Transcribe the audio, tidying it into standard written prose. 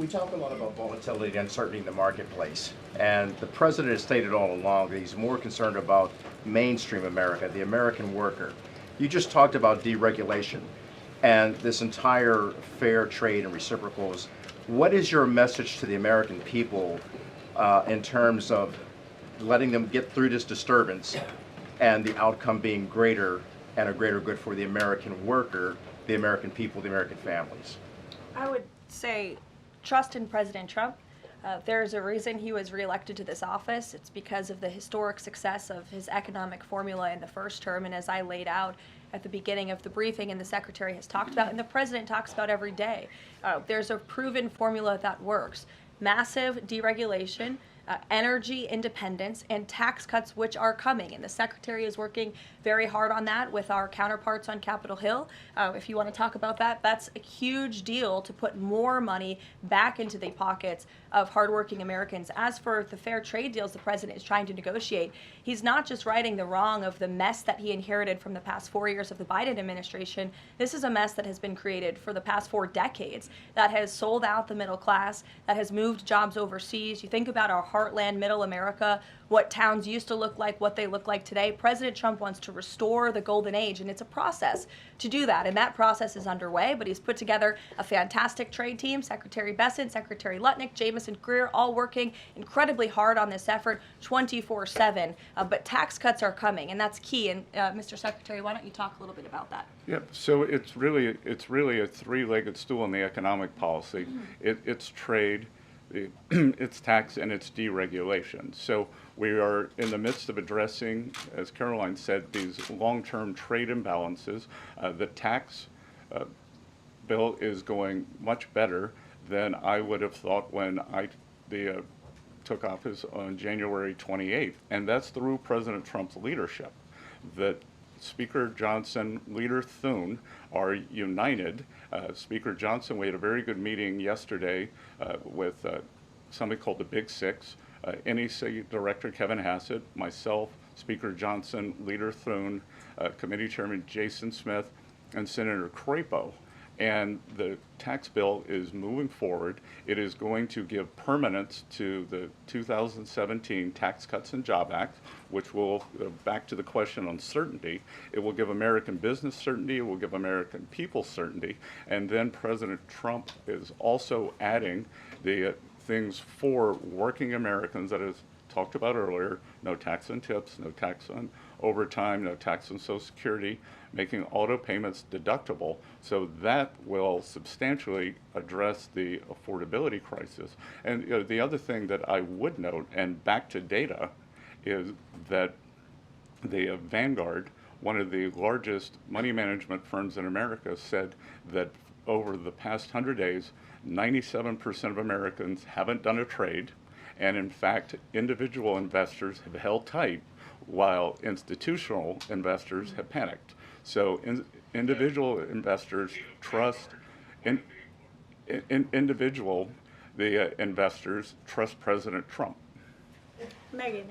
We talk a lot about volatility and uncertainty in the marketplace, and the president has stated all along that he's more concerned about mainstream America, the American worker. You just talked about deregulation and this entire fair trade and reciprocals. What is your message to the American people in terms of letting them get through this disturbance and the outcome being greater and a greater good for the American worker, the American people, the American families? I would say trust in President Trump. There's a reason he was reelected to this office. It's because of the historic success of his economic formula in the first term, and as I laid out at the beginning of the briefing and the Secretary has talked about and the President talks about every day, there's a proven formula that works. Massive deregulation, energy independence, and tax cuts, which are coming. And the Secretary is working very hard on that with our counterparts on Capitol Hill. If you want to talk about that, that's a huge deal to put more money back into the pockets of hardworking Americans. As for the fair trade deals the President is trying to negotiate, he's not just righting the wrong of the mess that he inherited from the past 4 years of the Biden administration. This is a mess that has been created for the past 4 decades that has sold out the middle class, that has moved jobs overseas. You think about our heartland, middle America, what towns used to look like, what they look like today. President Trump wants to restore the golden age, and it's a process to do that, and that process is underway, but he's put together a fantastic trade team. Secretary Bessent, Secretary Lutnick, Jamieson Greer, all working incredibly hard on this effort 24/7, but tax cuts are coming, and that's key. And Mr. Secretary, why don't you talk a little bit about that? Yep. So it's really a three-legged stool in the economic policy. It's trade, it's tax, and it's deregulation. So we are in the midst of addressing, as Karoline said, these long-term trade imbalances. The tax bill is going much better than I would have thought when I took office on January 28th, and that's through President Trump's leadership. That Speaker Johnson, Leader Thune are united. Speaker Johnson, we had a very good meeting yesterday with somebody called the Big Six, NEC Director Kevin Hassett, myself, Speaker Johnson, Leader Thune, Committee Chairman Jason Smith, and Senator Crapo. And the tax bill is moving forward. It is going to give permanence to the 2017 Tax Cuts and Job Act, which will, back to the question on certainty, it will give American business certainty, it will give American people certainty, and then President Trump is also adding the things for working Americans that is talked about earlier: no tax on tips, no tax on overtime, no tax on Social Security, making auto payments deductible. So that will substantially address the affordability crisis. And the other thing that I would note, and back to data, is that the Vanguard, one of the largest money management firms in America, said that over the past 100 days, 97% of Americans haven't done a trade. And in fact, individual investors have held tight while institutional investors have panicked. So individual investors trust, the investors trust President Trump. Megan.